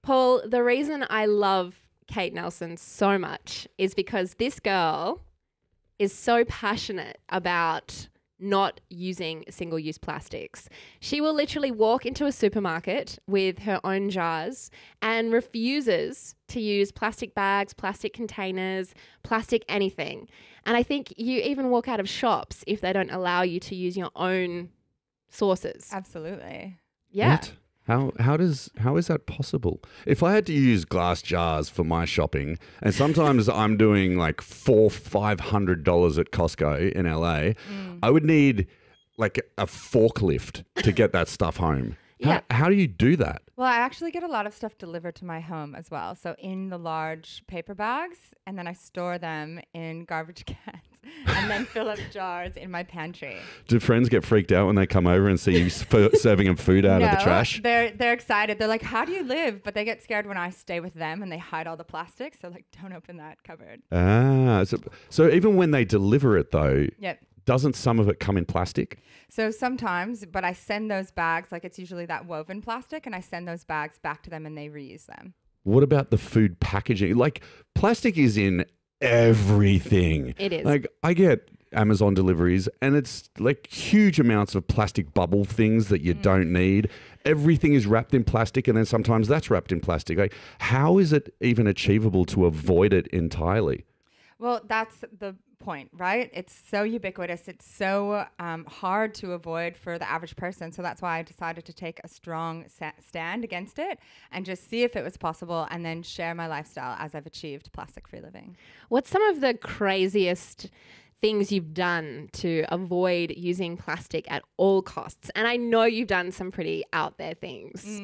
Paul, the reason I love Kate Nelson so much is because this girl is so passionate about not using single-use plastics. She will literally walk into a supermarket with her own jars and refuses to use plastic bags, plastic containers, plastic anything. And I think you even walk out of shops if they don't allow you to use your own sources. Absolutely. Yeah. What? How is that possible? If I had to use glass jars for my shopping, and sometimes I'm doing like $400-500 at Costco in LA, I would need like a forklift to get that stuff home. Yeah. How do you do that? Well, I actually get a lot of stuff delivered to my home as well. So in the large paper bags, and then I store them in garbage cans and then fill up jars in my pantry. Do friends get freaked out when they come over and see you serving them food out of the trash? They're excited. They're like, how do you live? But they get scared when I stay with them and they hide all the plastic. So like, don't open that cupboard. So even when they deliver it though, Yep. doesn't some of it come in plastic? So sometimes, but I send those bags, like it's usually that woven plastic, and I send those bags back to them and they reuse them. What about the food packaging? Like plastic is in everything. It is. Like I get Amazon deliveries and it's like huge amounts of plastic bubble things that you don't need. Everything is wrapped in plastic and then sometimes that's wrapped in plastic. Like how is it even achievable to avoid it entirely? Well, that's the point, right? It's so ubiquitous. It's so hard to avoid for the average person. So that's why I decided to take a strong stand against it and just see if it was possible and then share my lifestyle as I've achieved plastic-free living. What's some of the craziest things you've done to avoid using plastic at all costs? And I know you've done some pretty out there things.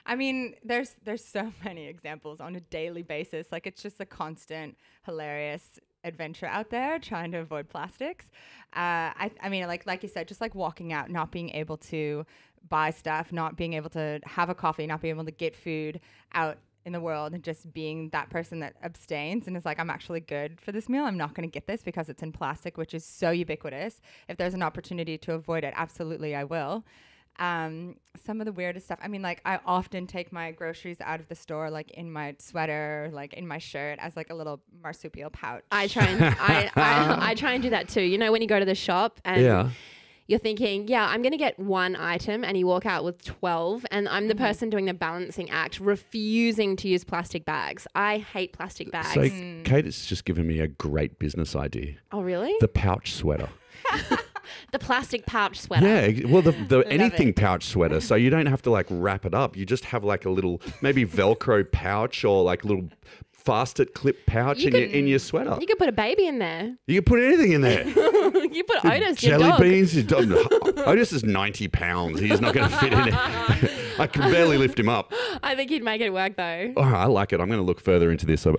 I mean, there's so many examples on a daily basis. Like it's just a constant, hilarious adventure out there trying to avoid plastics. I mean, like you said, just like walking out, not being able to buy stuff, not being able to have a coffee, not being able to get food out in the world and just being that person that abstains and is like, I'm actually good for this meal. I'm not going to get this because it's in plastic, which is so ubiquitous. If there's an opportunity to avoid it, absolutely I will. Some of the weirdest stuff. I mean, like I often take my groceries out of the store, like in my sweater, like in my shirt as like a little marsupial pouch. I try and do that too. You know, when you go to the shop and you're thinking, yeah, I'm going to get one item and you walk out with 12 and I'm the person doing the balancing act, refusing to use plastic bags. I hate plastic bags. So Kate has just given me a great business idea. Oh, really? The pouch sweater. The plastic pouch sweater. Yeah, well, the anything pouch sweater. So you don't have to like wrap it up. You just have like a little maybe Velcro pouch or like a little fast-it clip pouch in your sweater. You could put a baby in there. You can put anything in there. You put Otis, your jelly dog. beans. Otis is 90 pounds. He's not going to fit in it. I can barely lift him up. I think he'd make it work though. Oh, I like it. I'm going to look further into this. So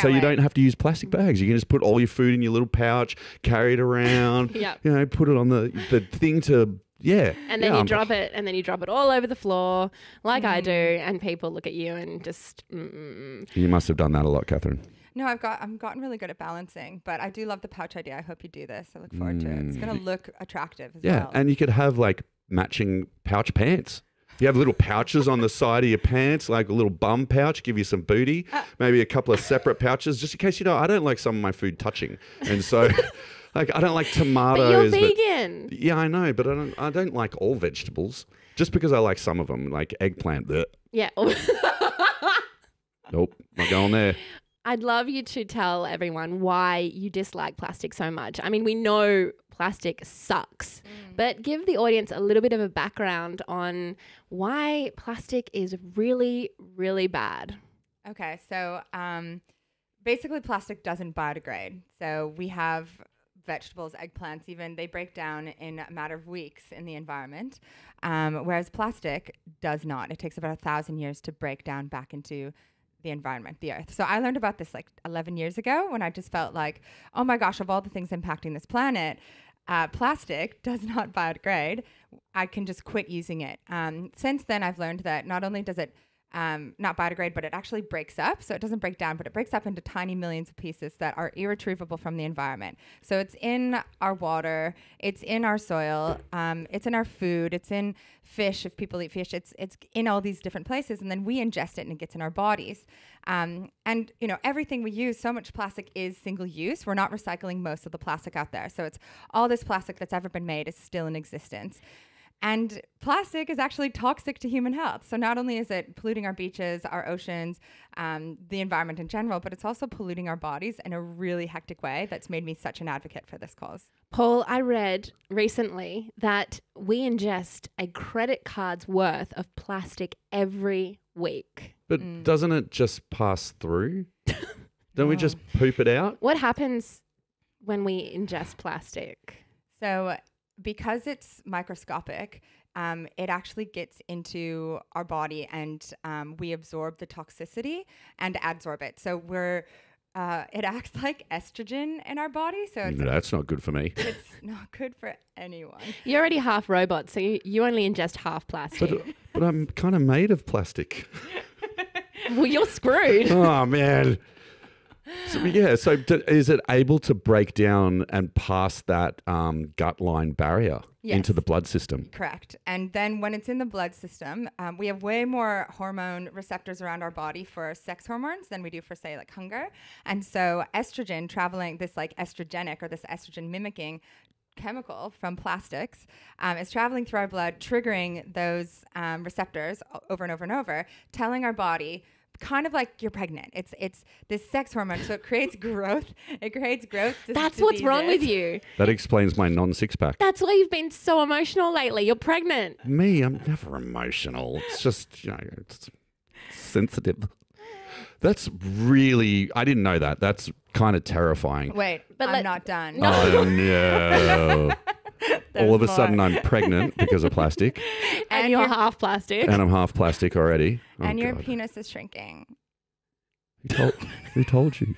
you don't have to use plastic bags. You can just put all your food in your little pouch, carry it around. Yep. You know, put it on the thing to. Yeah. And then you drop it and then you drop it all over the floor like I do and people look at you and just You must have done that a lot, Catherine. No, I've gotten really good at balancing, but I do love the pouch idea. I hope you do this. I look forward to it. It's going to look attractive as well. Yeah, and you could have like matching pouch pants. You have little pouches on the side of your pants, like a little bum pouch, give you some booty, maybe a couple of separate pouches, just in case, I don't like some of my food touching. And so... Like I don't like tomatoes. But you're vegan. Yeah, I know, but I don't like all vegetables. Just because I like some of them, like eggplant. Bleh. Yeah. Nope, not going there. I'd love you to tell everyone why you dislike plastic so much. I mean, we know plastic sucks, but give the audience a little bit of a background on why plastic is really, really bad. Okay, so basically plastic doesn't biodegrade. So we have vegetables, eggplants even, they break down in a matter of weeks in the environment, whereas plastic does not. It takes about 1,000 years to break down back into the environment, the earth. So I learned about this like 11 years ago when I just felt like, oh my gosh, of all the things impacting this planet, plastic does not biodegrade. I can just quit using it. Since then, I've learned that not only does it not biodegrade, but it actually breaks up. So it doesn't break down, but it breaks up into tiny millions of pieces that are irretrievable from the environment. So it's in our water, it's in our soil, it's in our food, it's in fish if people eat fish, it's in all these different places, and then we ingest it and it gets in our bodies. And you know, everything we use, so much plastic is single use. We're not recycling most of the plastic out there. So it's all this plastic that's ever been made is still in existence. And plastic is actually toxic to human health. So not only is it polluting our beaches, our oceans, the environment in general, but it's also polluting our bodies in a really hectic way that's made me such an advocate for this cause. Paul, I read recently that we ingest a credit card's worth of plastic every week. But doesn't it just pass through? Don't we just poop it out? What happens when we ingest plastic? So because it's microscopic, it actually gets into our body and we absorb the toxicity and adsorb it. So it acts like estrogen in our body. So That's not good for me. it's not good for anyone. You're already half robot, so you only ingest half plastic. But I'm kind of made of plastic. Well, you're screwed. Oh, man. So is it able to break down and pass that gut line barrier into the blood system? Correct. And then when it's in the blood system, we have way more hormone receptors around our body for sex hormones than we do for, say, like hunger. And so estrogen traveling, this like estrogenic or this estrogen mimicking chemical from plastics is traveling through our blood, triggering those receptors over and over and over, telling our body, kind of like you're pregnant. It's this sex hormone, so it creates growth. It creates growth. That's what's wrong with you. That explains my non-six-pack. That's why you've been so emotional lately. You're pregnant. Me, I'm never emotional. It's just, it's sensitive. That's really, I didn't know that. That's kind of terrifying. Wait, but I'm not done. No. Oh, no. All of a sudden I'm pregnant because of plastic. And you're half plastic. And I'm half plastic already. Oh, and your God. penis is shrinking. Who told you?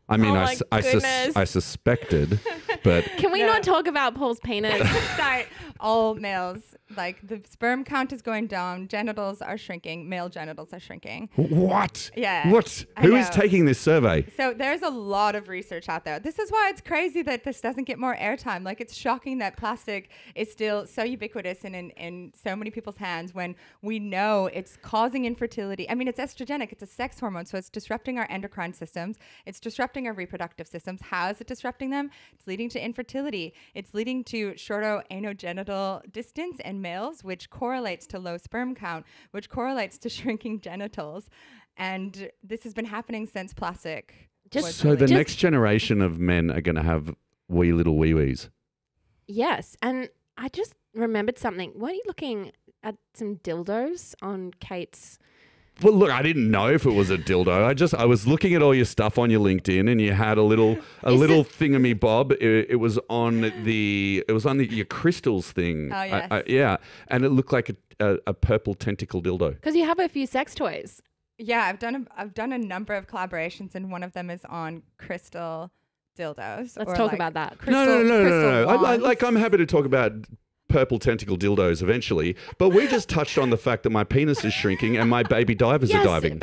I mean, Oh my I suspected, but Can we not talk about Paul's penis? Sorry, all males, like the sperm count is going down, genitals are shrinking, male genitals are shrinking. what? Yeah. What? I Who is know. taking this survey? So there's a lot of research out there. This is why it's crazy that this doesn't get more airtime. Like, it's shocking that plastic is still so ubiquitous and in so many people's hands when we know it's causing infertility. I mean, it's estrogenic. It's a sex hormone, so it's disrupting our endocrine systems. It's disrupting our reproductive systems. How is it disrupting them? It's leading to infertility. It's leading to shorter anogenital distance in males, which correlates to low sperm count, which correlates to shrinking genitals. And this has been happening since plastic. So the next generation of men are going to have wee little wee-wees. Yes. And I just remembered something. Weren't you looking at some dildos on Kate's? Well, look, I didn't know if it was a dildo. I was looking at all your stuff on your LinkedIn, and you had a little thingammy bob. It was on your crystals thing. Oh, yes. Yeah, and it looked like a purple tentacle dildo. Because you have a few sex toys. Yeah, I've done a number of collaborations, and one of them is on crystal dildos. Let's talk about that. No. I'm happy to talk about purple tentacle dildos eventually, but we just touched on the fact that my penis is shrinking and my baby divers are diving.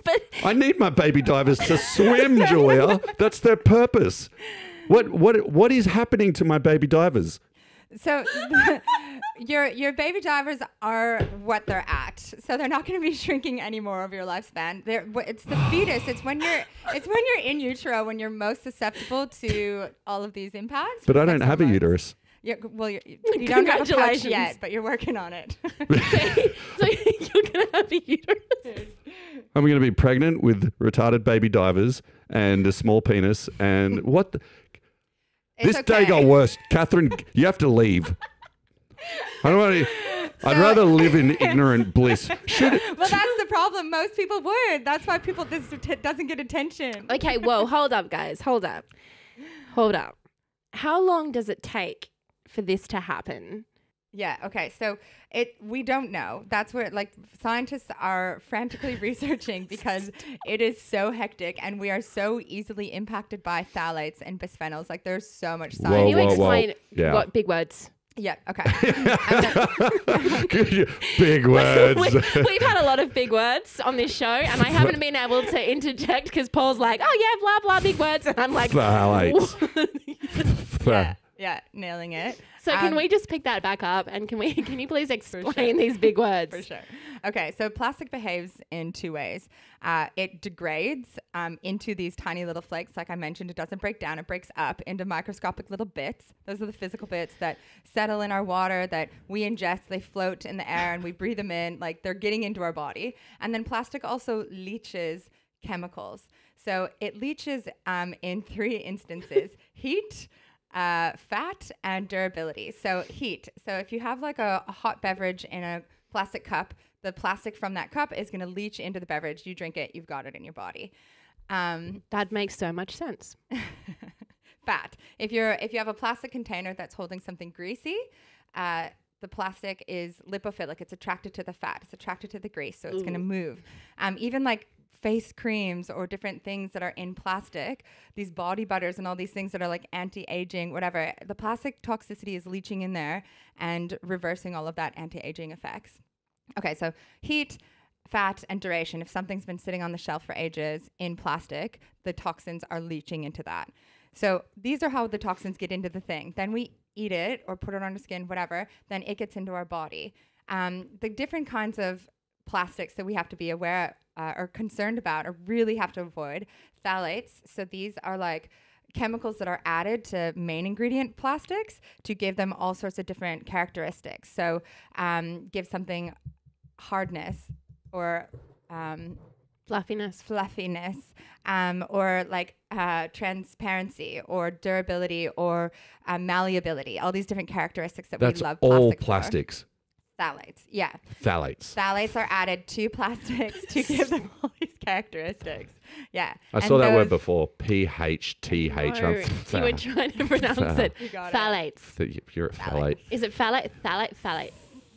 But I need my baby divers to swim, Julia. That's their purpose. What is happening to my baby divers? So your baby divers are what they're at. So they're not going to be shrinking anymore over your lifespan. It's the fetus. It's when you're in utero when you're most susceptible to all of these impacts. But I don't have a uterus. Yeah, well, you don't have a pouch Congratulations. yet, but you're working on it. so you're going to have a uterus. I'm going to be pregnant with retarded baby divers and a small penis. And what? This day got worse. Catherine, you have to leave. I don't want to. I'd rather live in ignorant bliss. Well, that's the problem. Most people would. That's why this doesn't get attention. Okay, whoa, hold up, guys. Hold up. How long does it take for this to happen? Yeah. Okay. So we don't know. That's where scientists are frantically researching because it is so hectic and we are so easily impacted by phthalates and bisphenols. Like, there's so much science. Can you explain Yeah. what big words? Yeah. Okay. Big words. We've had a lot of big words on this show, and I haven't been able to interject because Paul's like, "Oh yeah, blah blah, big words," and I'm like, Phthalates. Yeah. Nailing it. So can we just pick that back up, and can you please explain these big words? For sure. Okay, so plastic behaves in two ways. It degrades into these tiny little flakes. Like I mentioned, it doesn't break down. It breaks up into microscopic little bits. Those are the physical bits that settle in our water that we ingest. They float in the air and we breathe them in. Like they're getting into our body. And then plastic also leaches chemicals. So it leaches in three instances: heat, fat, and durability. So heat. So if you have like a hot beverage in a plastic cup, the plastic from that cup is going to leach into the beverage. You drink it, you've got it in your body. That makes so much sense. Fat. If you have a plastic container that's holding something greasy, the plastic is lipophilic. It's attracted to the fat. It's attracted to the grease, so it's going to move. Even like face creams or different things that are in plastic, these body butters and all these things that are like anti-aging, whatever, the plastic toxicity is leaching in there and reversing all of that anti-aging effects. Okay, so heat, fat, and duration. If something's been sitting on the shelf for ages in plastic, the toxins are leaching into that. So these are how the toxins get into the thing. Then we eat it or put it on our skin, whatever, then it gets into our body. The different kinds of plastics that we have to be aware or concerned about or really have to avoid. Phthalates. So these are like chemicals that are added to main ingredient plastics to give them all sorts of different characteristics. So give something hardness or Fluffiness. Or like transparency or durability or malleability. All these different characteristics that That's we love all plastic plastics. For. Phthalates, yeah. Phthalates. Phthalates are added to plastics to give them all these characteristics. Yeah. I saw that word before. P-H-T-H. No, you were trying to pronounce it. You got Phthalates. You're a phthalate. Is it phthalate?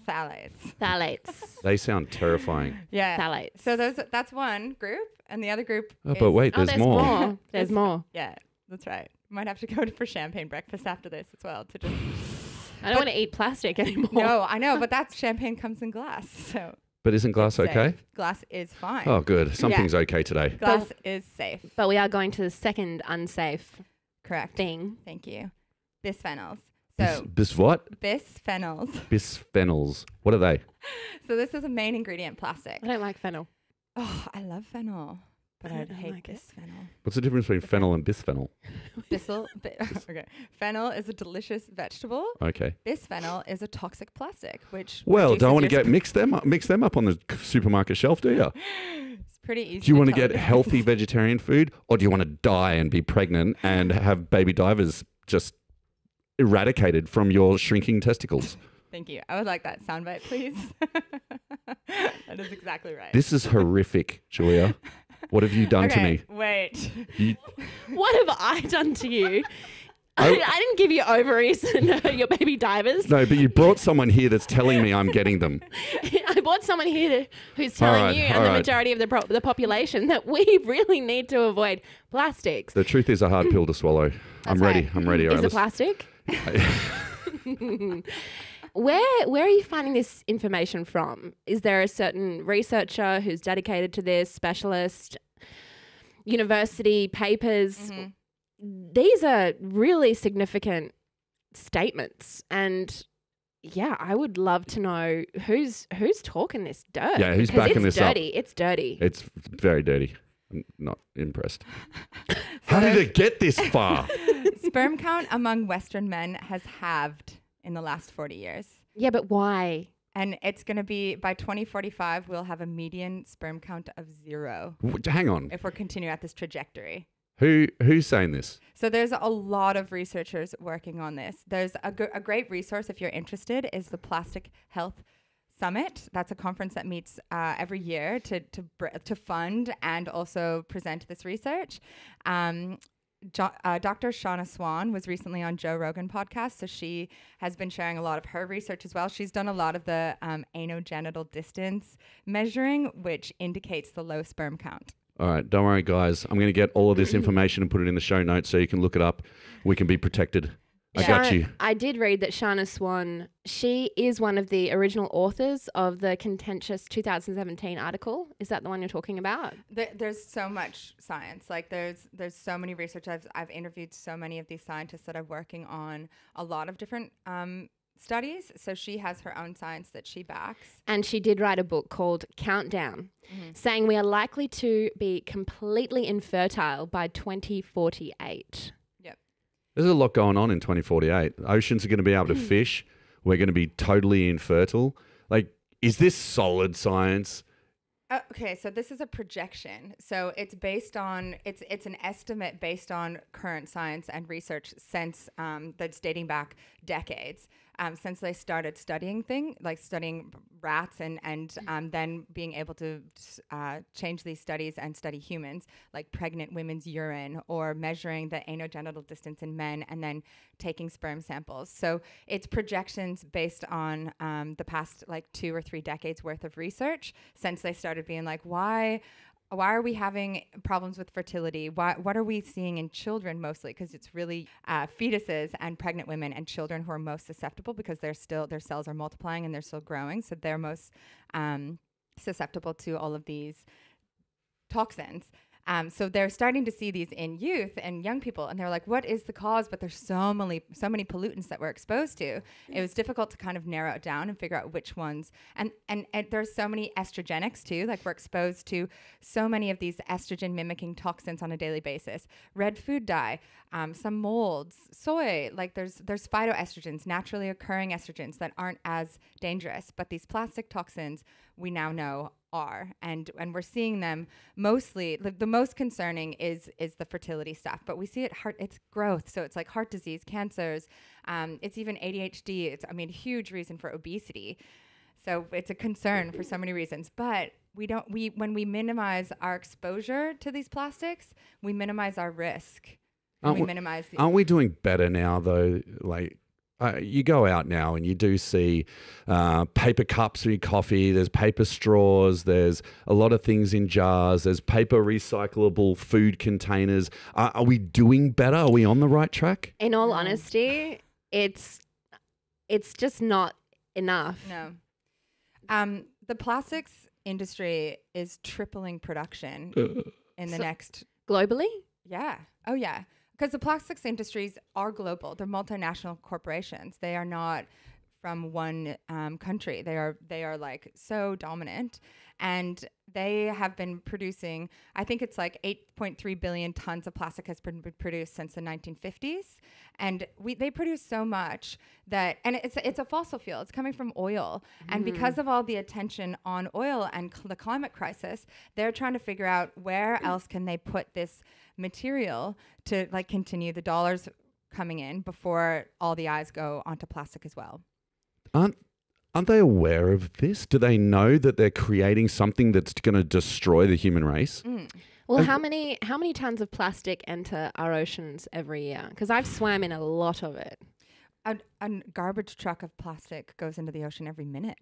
Phthalates. They sound terrifying. Yeah. Phthalates. So that's one group, and the other group Oh, is, but wait, there's more. There's more. Yeah, that's right. Might have to go for champagne breakfast after this as well to just. I don't want to eat plastic anymore. No, I know, but that champagne comes in glass, so. But isn't glass it's okay? safe. Glass is fine. Oh, good. Something's okay today. Glass is safe. But we are going to the second unsafe Correct. thing. Thank you. Bisphenols. So Bis what? bisphenols. Bisphenols. What are they? So this is a main ingredient plastic. I don't like fennel. Oh, I love fennel, but I I don't hate like it. bisphenol. What's the difference between fennel and bisphenol? Okay. Fennel is a delicious vegetable. Okay. Bisphenol is a toxic plastic, which Well, don't want to reduces get mix them up on the supermarket shelf, do you? It's pretty easy. Do you want to tell get the healthy difference. vegetarian food, or do you want to die and be pregnant and have baby divers just eradicated from your shrinking testicles? Thank you. I would like that soundbite, please. That is exactly right. This is horrific, Julia. What have you done to me? Wait. What have I done to you? I didn't give you ovaries and your baby divers. No, but you brought someone here that's telling me I'm getting them. I brought someone here who's telling right, you all and the right. majority of the population that we really need to avoid plastics. The truth is a hard pill to swallow. I'm ready. right. I'm ready. All Is right, it plastic? Where are you finding this information from? Is there a certain researcher who's dedicated to this, specialist, university, papers? Mm-hmm. These are really significant statements, and yeah, I would love to know who's talking this dirt. Yeah, who's because backing it's this up? dirty. It's dirty. It's very dirty. I'm not impressed. How did it get this far? Sperm count among Western men has halved in the last 40 years. Yeah, but why? And it's going to be, by 2045, we'll have a median sperm count of 0 Hang on. if we're continuing at this trajectory. Who's saying this? So there's a lot of researchers working on this. There's a great resource, if you're interested, is the Plastic Health Summit. That's a conference that meets every year to fund and also present this research. Dr. Shauna Swan was recently on Joe Rogan podcast, so she has been sharing a lot of her research as well. She's done a lot of the anogenital distance measuring, which indicates the low sperm count. All right, don't worry, guys. I'm going to get all of this information and put it in the show notes so you can look it up. We can be protected. I got you. I did read that Shana Swan, she is one of the original authors of the contentious 2017 article. Is that the one you're talking about? There's so much science. Like there's so many research. I've interviewed so many of these scientists that are working on a lot of different studies. So she has her own science that she backs. And she did write a book called Countdown, saying we are likely to be completely infertile by 2048. There's a lot going on in 2048. Oceans are going to be able to fish. We're going to be totally infertile. Like, is this solid science? Okay, so this is a projection. So it's based on it's an estimate based on current science and research since that's dating back decades. Since they started studying studying rats and then being able to change these studies and study humans, like pregnant women's urine or measuring the anogenital distance in men and then taking sperm samples. So it's projections based on the past 2 or 3 decades worth of research since they started being like, why are we having problems with fertility? What are we seeing in children mostly? Because it's really fetuses and pregnant women and children who are most susceptible because their cells are multiplying and they're still growing. So they're most susceptible to all of these toxins. So they're starting to see these in youth and young people, and they're like, what is the cause? But there's so many pollutants that we're exposed to. It was difficult to kind of narrow it down and figure out which ones. And there's so many estrogenics too. Like we're exposed to so many of these estrogen mimicking toxins on a daily basis. Red food dye, some molds, soy, like there's phytoestrogens, naturally occurring estrogens that aren't as dangerous, but these plastic toxins we now know are, and we're seeing them mostly. The most concerning is the fertility stuff, but we see it's growth. So it's like heart disease, cancers, it's even ADHD. It's a huge reason for obesity. So it's a concern for so many reasons, but when we minimize our exposure to these plastics, we minimize our risk. Aren't we doing better now though? Like, you go out now and you do see paper cups for your coffee. There's paper straws. There's a lot of things in jars. There's paper recyclable food containers. Are we doing better? Are we on the right track? In all honesty, it's just not enough. No. The plastics industry is tripling production in the next... Globally? Yeah. Oh, yeah. Because the plastics industries are global. They're multinational corporations. They are not from one country. They are like so dominant, and they have been producing, I think it's like 8.3 billion tons of plastic has been produced since the 1950s. And they produce so much that, and it's a fossil fuel. It's coming from oil. And because of all the attention on oil and the climate crisis, they're trying to figure out where else can they put this material to continue the dollars coming in before all the eyes go onto plastic as well. Aren't they aware of this? Do they know that they're creating something that's going to destroy the human race? Well, how many tons of plastic enter our oceans every year? Because I've swam in a lot of it. A garbage truck of plastic goes into the ocean every minute.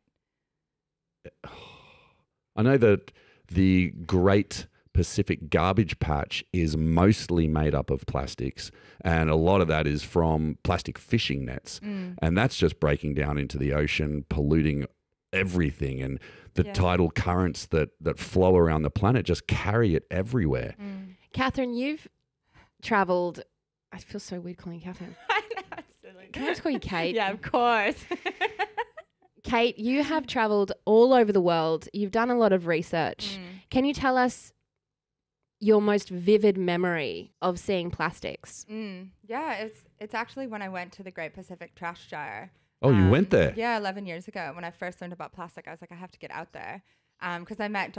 I know that the Great Pacific Garbage Patch is mostly made up of plastics, and a lot of that is from plastic fishing nets, and that's just breaking down into the ocean, polluting everything, and the tidal currents that flow around the planet just carry it everywhere. Catherine, you've travelled... I feel so weird calling you Catherine. I know, absolutely. Can I just call you Kate? Yeah, of course. Kate, you have travelled all over the world. You've done a lot of research. Can you tell us your most vivid memory of seeing plastics? Yeah, it's actually when I went to the Great Pacific Trash Gyre. Oh, you went there? Yeah, 11 years ago. When I first learned about plastic, I was like, I have to get out there. Because I met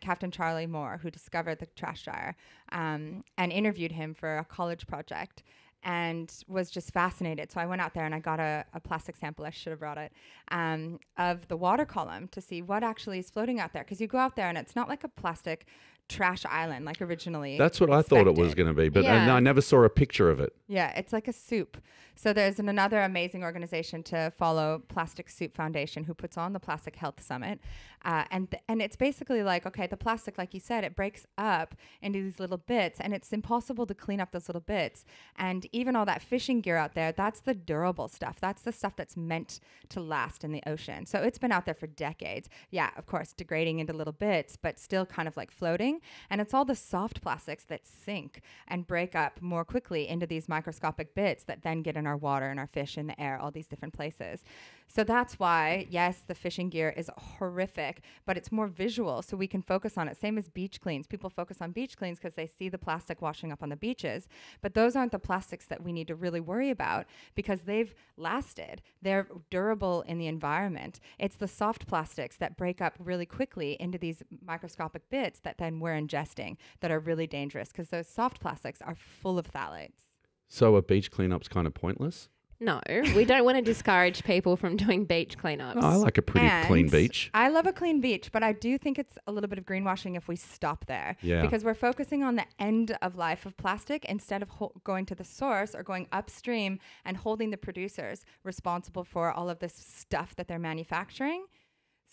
Captain Charlie Moore, who discovered the trash gyre, and interviewed him for a college project, and was just fascinated. So I went out there and I got a plastic sample, I should have brought it, of the water column to see what actually is floating out there. Because you go out there and it's not like a plastic trash island, like originally. That's what I thought it was going to be, but I never saw a picture of it. Yeah, it's like a soup. So there's another amazing organization to follow, Plastic Soup Foundation, who puts on the Plastic Health Summit. And it's basically like, okay, the plastic, like you said, it breaks up into these little bits, and it's impossible to clean up those little bits. And even all that fishing gear out there, that's the durable stuff. That's the stuff that's meant to last in the ocean. So it's been out there for decades. Yeah, of course, degrading into little bits, but still kind of like floating. And it's all the soft plastics that sink and break up more quickly into these microscopic bits that then get in our water and our fish in the air, all these different places. So that's why, yes, the fishing gear is horrific, but it's more visual, so we can focus on it. Same as beach cleans. People focus on beach cleans because they see the plastic washing up on the beaches, but those aren't the plastics that we need to really worry about because they've lasted. They're durable in the environment. It's the soft plastics that break up really quickly into these microscopic bits that then we're ingesting that are really dangerous because those soft plastics are full of phthalates. So a beach cleanup's kind of pointless? No, we don't want to discourage people from doing beach cleanups. I like a pretty clean beach. I love a clean beach, but I do think it's a little bit of greenwashing if we stop there. Yeah. Because we're focusing on the end of life of plastic instead of going to the source or going upstream and holding the producers responsible for all of this stuff that they're manufacturing.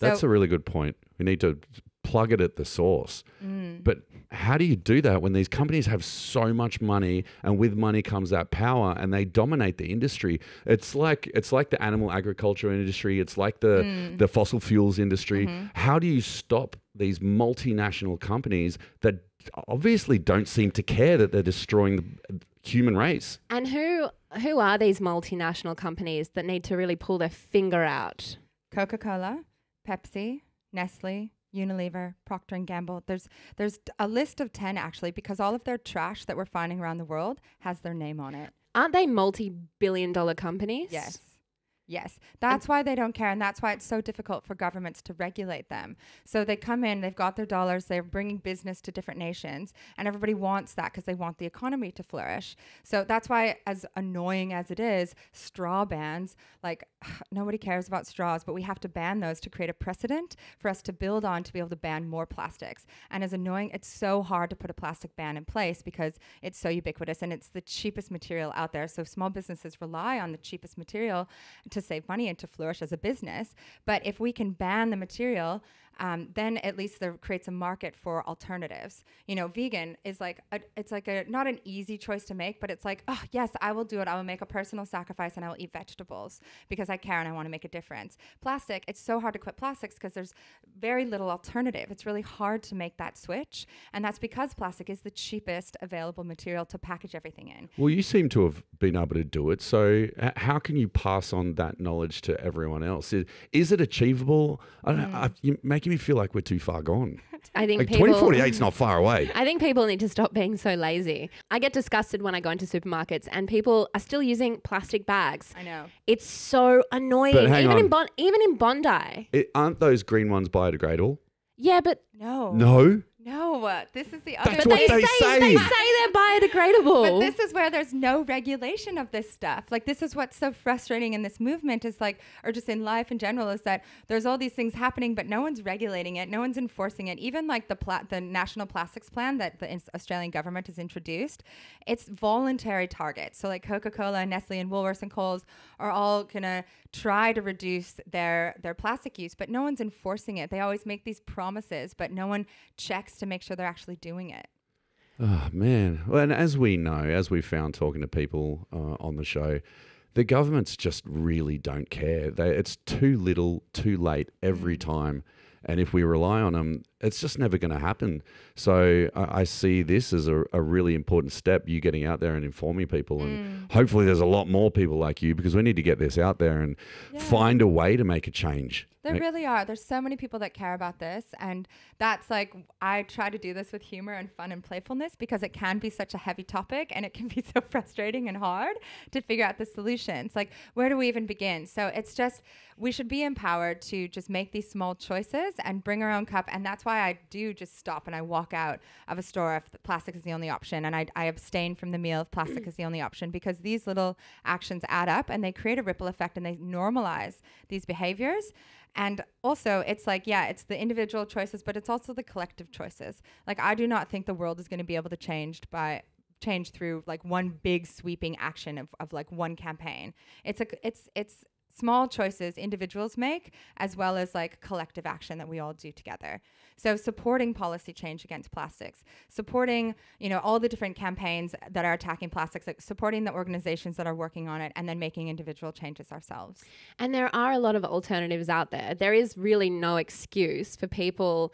That's a really good point. We need to plug it at the source. But how do you do that when these companies have so much money, and with money comes that power, and they dominate the industry? It's like the animal agriculture industry. It's like the fossil fuels industry. How do you stop these multinational companies that obviously don't seem to care that they're destroying the human race? And who are these multinational companies that need to really pull their finger out? Coca-Cola, Pepsi, Nestle, Unilever, Procter & Gamble. There's a list of 10 actually, because all of their trash that we're finding around the world has their name on it. Aren't they multi-billion-dollar companies? Yes. That's why they don't care, and that's why it's so difficult for governments to regulate them. So they come in, they've got their dollars, they're bringing business to different nations, and everybody wants that because they want the economy to flourish. So that's why, as annoying as it is, straw bans, like nobody cares about straws, but we have to ban those to create a precedent for us to build on to be able to ban more plastics. And as annoying, it's so hard to put a plastic ban in place because it's so ubiquitous and it's the cheapest material out there. So small businesses rely on the cheapest material to save money and to flourish as a business. But if we can ban the material, then at least there creates a market for alternatives. You know, vegan is like, it's like not an easy choice to make, but it's like, oh yes, I will do it. I will make a personal sacrifice and I will eat vegetables because I care and I want to make a difference. Plastic, it's so hard to quit plastics because there's very little alternative. It's really hard to make that switch. And that's because plastic is the cheapest available material to package everything in. Well, you seem to have been able to do it. So how can you pass on that knowledge to everyone else? Is it achievable? I don't know, you're making me feel like we're too far gone. I think like people 2048 is not far away. I think people need to stop being so lazy. I get disgusted when I go into supermarkets and people are still using plastic bags. I know. It's so annoying. But hang on. Even in Bondi. Aren't those green ones biodegradable? Yeah, but No, this is the other. That's but what they say. They say they're biodegradable. But this is where there's no regulation of this stuff. Like, this is what's so frustrating in this movement is like, or just in life in general, is that there's all these things happening, but no one's regulating it. No one's enforcing it. Even like the National Plastics Plan that the Australian government has introduced, it's voluntary targets. So like Coca-Cola, Nestle, and Woolworths and Coles are all going to try to reduce their plastic use, but no one's enforcing it. They always make these promises, but no one checks to make sure they're actually doing it. Oh, man. Well, and as we know, as we found talking to people on the show, the governments just really don't care. It's too little, too late every time. And if we rely on them, it's just never going to happen. So I see this as a really important step, you getting out there and informing people. And hopefully there's a lot more people like you, because we need to get this out there and find a way to make a change. There really are. There's so many people that care about this. And that's like, I try to do this with humor and fun and playfulness because it can be such a heavy topic and it can be so frustrating and hard to figure out the solutions. Like, where do we even begin? So it's just, we should be empowered to just make these small choices and bring our own cup. And that's why I do just stop and I walk out of a store if plastic is the only option. And I abstain from the meal if plastic is the only option, because these little actions add up and they create a ripple effect and they normalize these behaviors. And also, it's like, yeah, it's the individual choices, but it's also the collective choices. Like, I do not think the world is going to be able to change through like one big sweeping action of like one campaign. It's small choices individuals make, as well as like collective action that we all do together. So supporting policy change against plastics, supporting, all the different campaigns that are attacking plastics, like supporting the organizations that are working on it, and then making individual changes ourselves. And there are a lot of alternatives out there. There is really no excuse for people,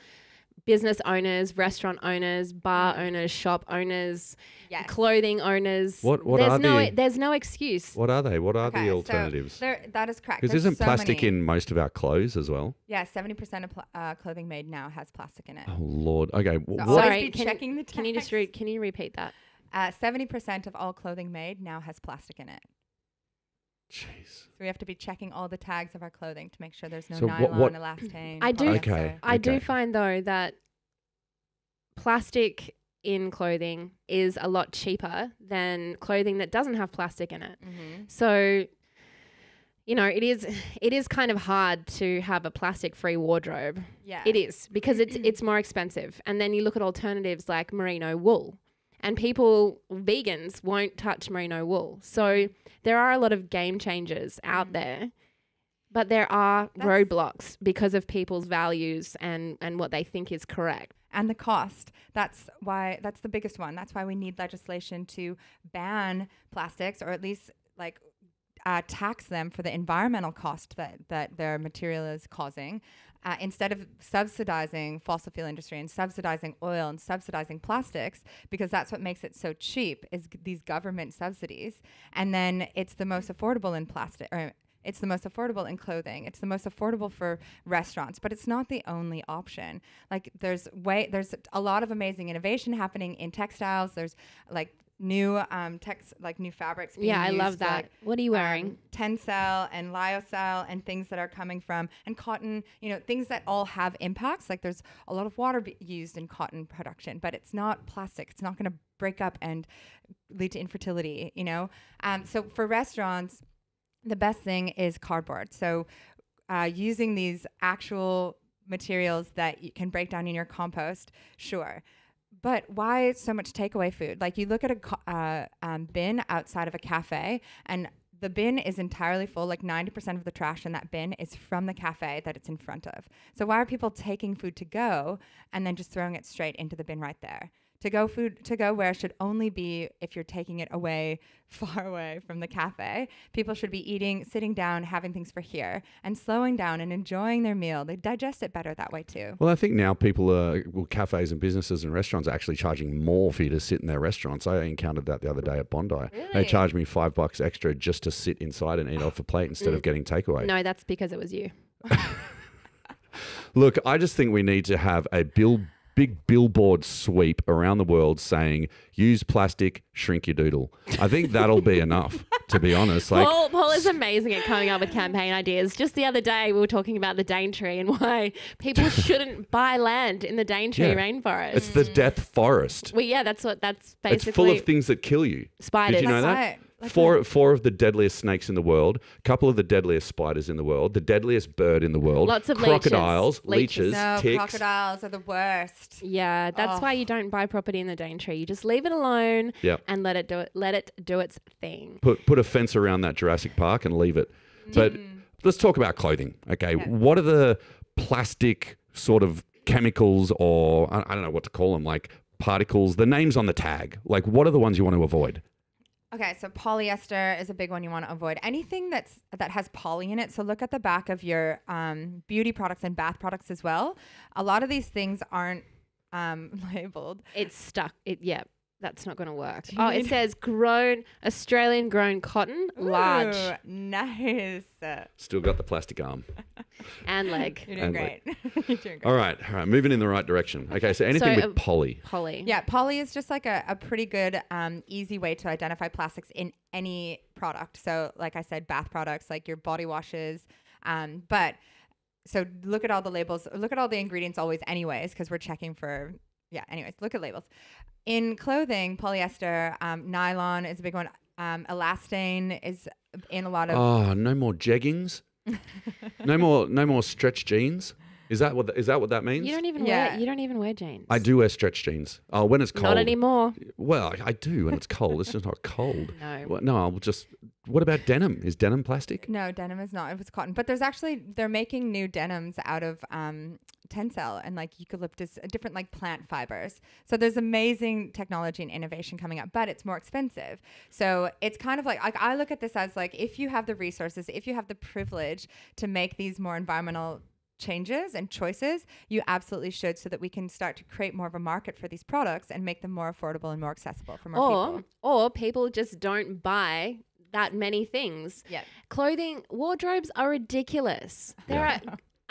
business owners, restaurant owners, bar owners, shop owners, clothing owners. There's no excuse. What are they? What are the alternatives? So that is correct. Because isn't plastic in most of our clothes as well? Yeah, 70% of clothing made now has plastic in it. Oh Lord. Okay. Sorry, checking the tags. Can you repeat that? 70% of all clothing made now has plastic in it. Jeez. So we have to be checking all the tags of our clothing to make sure there's no nylon, elastane. I do find though that plastic in clothing is a lot cheaper than clothing that doesn't have plastic in it. Mm-hmm. So, it is kind of hard to have a plastic-free wardrobe. Yeah. It is, because it's more expensive. And then you look at alternatives like merino wool. And vegans won't touch merino wool. So there are a lot of game changers out there, but there are roadblocks because of people's values and what they think is correct. And the cost. That's the biggest one. That's why we need legislation to ban plastics, or at least like tax them for the environmental cost that their material is causing. Instead of subsidizing fossil fuel industry and subsidizing oil and subsidizing plastics, because that's what makes it so cheap, is these government subsidies. And then it's the most affordable in plastic, or it's the most affordable in clothing. It's the most affordable for restaurants, but it's not the only option. Like there's a lot of amazing innovation happening in textiles. There's like new new fabrics being used. I love that. Like, what are you wearing? Tencel and lyocell and things that are coming from, and cotton, things that all have impacts. Like there's a lot of water used in cotton production, but it's not plastic. It's not going to break up and lead to infertility, So for restaurants, the best thing is cardboard. So using these actual materials that you can break down in your compost, sure. But why so much takeaway food? Like you look at a bin outside of a cafe, and the bin is entirely full. Like 90% of the trash in that bin is from the cafe that it's in front of. So why are people taking food to go and then just throwing it straight into the bin right there? Food to go where should only be if you're taking it far away from the cafe. People should be eating, sitting down, having things for here, and slowing down and enjoying their meal. They digest it better that way too. Well, I think now cafes and businesses and restaurants are actually charging more for you to sit in their restaurants. I encountered that the other day at Bondi. Really? They charged me $5 extra just to sit inside and eat off a plate instead of getting takeaway. No, that's because it was you. Look, I just think we need to have a big billboard sweep around the world saying, use plastic, shrink your doodle. I think that'll be enough, to be honest. Like, Paul is amazing at coming up with campaign ideas. Just the other day, we were talking about the Daintree and why people shouldn't buy land in the Daintree rainforest. It's the death forest. Well, yeah, that's basically. It's full of things that kill you. Spiders. Did you know that? Right. Four of the deadliest snakes in the world, a couple of the deadliest spiders in the world, the deadliest bird in the world, lots of crocodiles, leeches. No, ticks. crocodiles are the worst. Yeah, that's why you don't buy property in the Daintree. You just leave it alone and let it do its thing. Put a fence around that Jurassic Park and leave it. But let's talk about clothing. Okay, what are the plastic sort of chemicals, or I don't know what to call them, like particles, the names on the tag? Like, what are the ones you want to avoid? Okay, so polyester is a big one you want to avoid. Anything that has poly in it. So look at the back of your beauty products and bath products as well. A lot of these things aren't labeled. It's stuck. That's not going to work. It says Australian grown cotton, large. Ooh, nice. Still got the plastic arm. And leg. You're doing great. You're doing great. All right, moving in the right direction. Okay, so anything with poly. Poly. Yeah, poly is just like a pretty good, easy way to identify plastics in any product. So like I said, bath products, like your body washes. So look at all the labels, look at all the ingredients always anyways, because we're checking for, anyways, look at labels. In clothing, polyester, nylon is a big one. Elastane is in a lot of... Oh, no more jeggings? No more stretch jeans. Is that what that means? You don't even wear jeans. I do wear stretch jeans. Oh, when it's cold. Not anymore. Well, I do when it's cold. It's just not cold. No. Well, no, I'll just. What about denim? Is denim plastic? No, denim is not. If it's cotton, but they're making new denims out of tencel and like eucalyptus, different like plant fibers. So there's amazing technology and innovation coming up, but it's more expensive. So it's kind of like I look at this as like, if you have the resources, if you have the privilege to make these more environmental changes and choices, you absolutely should, so that we can start to create more of a market for these products and make them more affordable and more accessible for more people. Or people just don't buy that many things. Yeah. Clothing, wardrobes are ridiculous.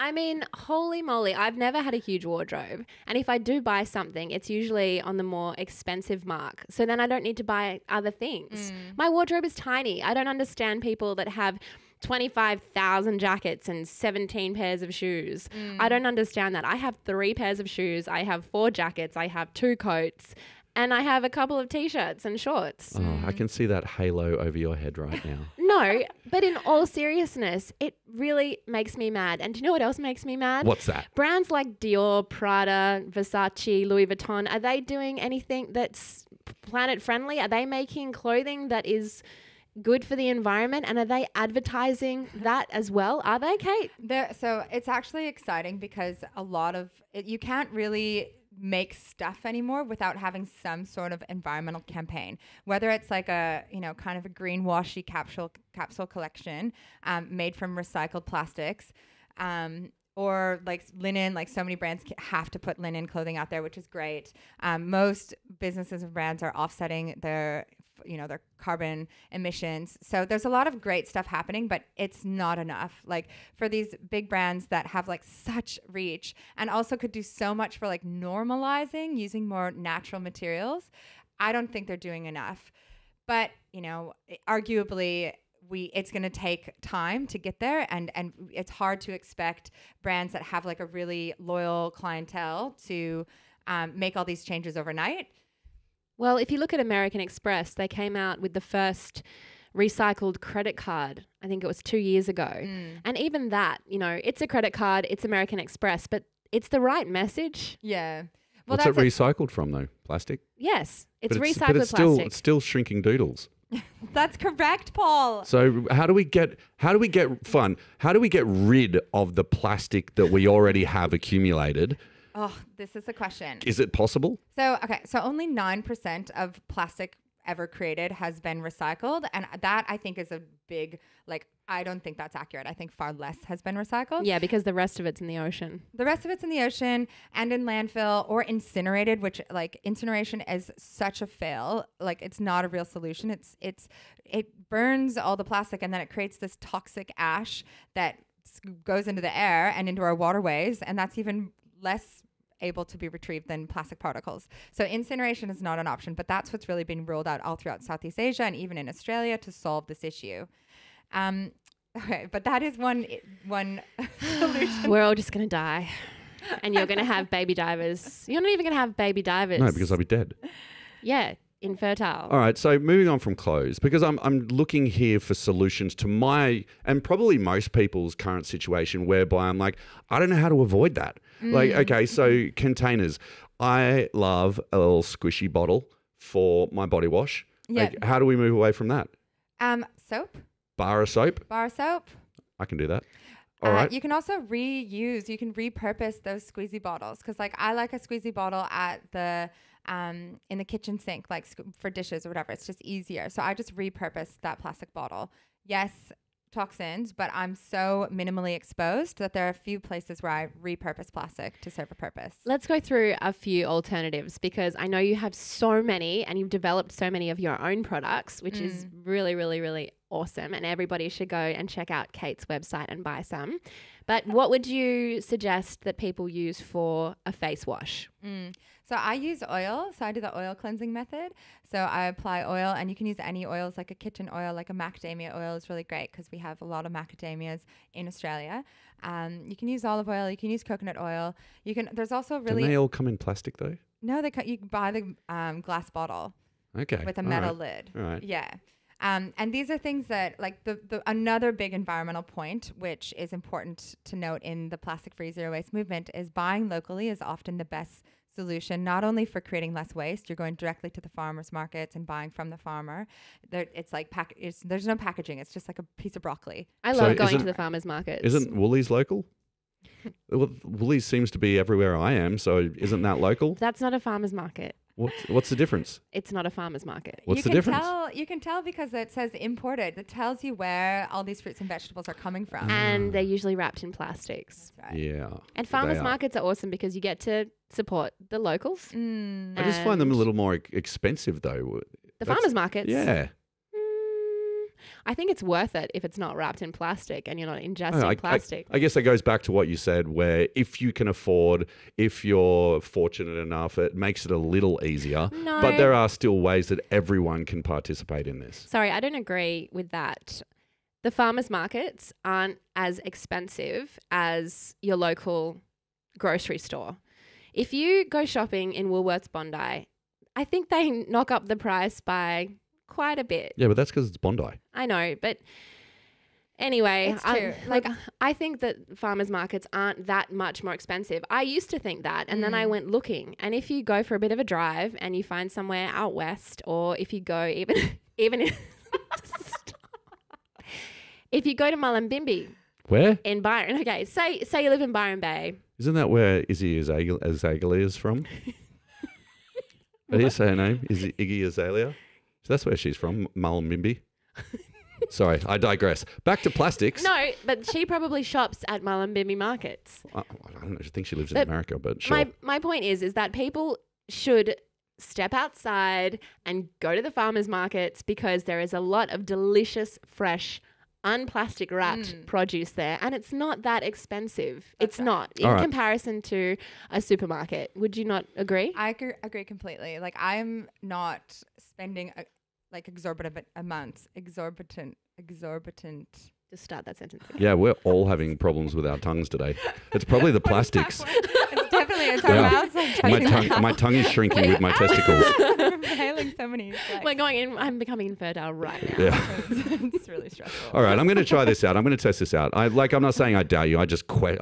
I mean, holy moly, I've never had a huge wardrobe. And if I do buy something, it's usually on the more expensive mark. So then I don't need to buy other things. My wardrobe is tiny. I don't understand people that have 25,000 jackets and 17 pairs of shoes. I don't understand that. I have 3 pairs of shoes. I have 4 jackets. I have 2 coats. And I have a couple of T-shirts and shorts. Oh, I can see that halo over your head right now. No, but in all seriousness, it really makes me mad. And do you know what else makes me mad? What's that? Brands like Dior, Prada, Versace, Louis Vuitton, are they doing anything that's planet friendly? Are they making clothing that is good for the environment? And are they advertising that as well? Are they, Kate? So it's actually exciting because a lot of it, you can't really make stuff anymore without having some sort of environmental campaign, whether it's like a, kind of a greenwashy capsule collection made from recycled plastics, or like linen. Like so many brands have to put linen clothing out there, which is great. Most businesses and brands are offsetting their carbon emissions. So there's a lot of great stuff happening, but it's not enough. Like for these big brands that have like such reach and also could do so much for like normalizing using more natural materials, I don't think they're doing enough. But, arguably it's going to take time to get there, and it's hard to expect brands that have like a really loyal clientele to make all these changes overnight. Well, if you look at American Express, they came out with the first recycled credit card. I think it was 2 years ago. And even that, it's a credit card, it's American Express, but it's the right message. Yeah. Well, what's it recycled from though? Plastic? Yes. It's recycled plastic. It's still shrinking doodles. That's correct, Paul. So how do we get rid of the plastic that we already have accumulated? Oh, this is the question. Is it possible? So only 9% of plastic ever created has been recycled. And that I think is a big, I don't think that's accurate. I think far less has been recycled. Yeah, because the rest of it's in the ocean. The rest of it's in the ocean and in landfill or incinerated, which incineration is such a fail. It's not a real solution. It burns all the plastic and then it creates this toxic ash that goes into the air and into our waterways. And that's even less able to be retrieved than plastic particles. So incineration is not an option, but that's what's really been rolled out all throughout Southeast Asia and even in Australia to solve this issue. Okay, but that is one solution. We're all just going to die. And you're going to have baby divers. You're not even going to have baby divers. No, because I'll be dead. Yeah, infertile. All right, so moving on from clothes, because I'm looking here for solutions to my and probably most people's current situation whereby I'm like, I don't know how to avoid that. Okay, so containers. I love a little squishy bottle for my body wash. Yeah. How do we move away from that? Soap. Bar of soap. Bar soap. I can do that. All right. You can also reuse. You can repurpose those squeezy bottles because, I like a squeezy bottle at the in the kitchen sink, for dishes or whatever. It's just easier. So I just repurpose that plastic bottle. Yes, toxins, but I'm so minimally exposed that there are a few places where I repurpose plastic to serve a purpose. Let's go through a few alternatives because I know you have so many and you've developed so many of your own products, which is really, really, really awesome. And everybody should go and check out Kate's website and buy some. But what would you suggest that people use for a face wash? So I use oil. So I do the oil cleansing method. So I apply oil and you can use any oils like a kitchen oil, like a macadamia oil is really great because we have a lot of macadamias in Australia. You can use olive oil. You can use coconut oil. There's also really... Don't they all come in plastic though? No, you buy the glass bottle. Okay. With a metal lid. All right. Yeah. And these are things that, like, the another big environmental point, which is important to note in the plastic free zero waste movement, is buying locally is often the best solution, not only for creating less waste. You're going directly to the farmers markets and buying from the farmer. It's like there's no packaging. It's just like a piece of broccoli. I love going to the farmers markets. Isn't Woolies local? Well, Woolies seems to be everywhere I am, so isn't that local? That's not a farmers market. What's the difference? It's not a farmer's market. What's the difference? You can tell because it says imported. It tells you where all these fruits and vegetables are coming from. And they're usually wrapped in plastics. That's right. Yeah. And farmers markets are awesome because you get to support the locals. I just find them a little more expensive, though. The farmers markets? Yeah. I think it's worth it if it's not wrapped in plastic and you're not ingesting plastic. I guess that goes back to what you said, where if you can afford, if you're fortunate enough, it makes it a little easier. No. But there are still ways that everyone can participate in this. Sorry, I don't agree with that. The farmers markets aren't as expensive as your local grocery store. If you go shopping in Woolworths Bondi, I think they knock up the price by quite a bit. Yeah, but that's because it's Bondi. I know, but anyway, It's true. I think that farmers markets aren't that much more expensive. I used to think that, and then I went looking. And if you go for a bit of a drive and you find somewhere out west, or if you go even if you go to Mullumbimby Where? in Byron, okay, say you live in Byron Bay. Isn't that where Izzy Azalea is from? How do you say her name? Is it Iggy Azalea? So that's where she's from, Mullumbimby. Sorry, I digress. Back to plastics. No, but she probably shops at Mullumbimby markets. I don't know. I think she lives in America, but sure. My point is that people should step outside and go to the farmers markets because there is a lot of delicious, fresh, unplastic wrapped produce there, and it's not that expensive. It's not in comparison to a supermarket. Would you not agree? I agree completely. Like, I'm not spending exorbitant amounts. Exorbitant. Just start that sentence again. Yeah, we're all having problems with our tongues today. It's probably the plastics. It's definitely our mouths like touching My tongue is shrinking with my testicles. I'm inhaling so many. We're going in. I'm becoming infertile right now. Yeah. It's really stressful. All right, I'm going to try this out. I'm going to test this out. I'm not saying I doubt you. I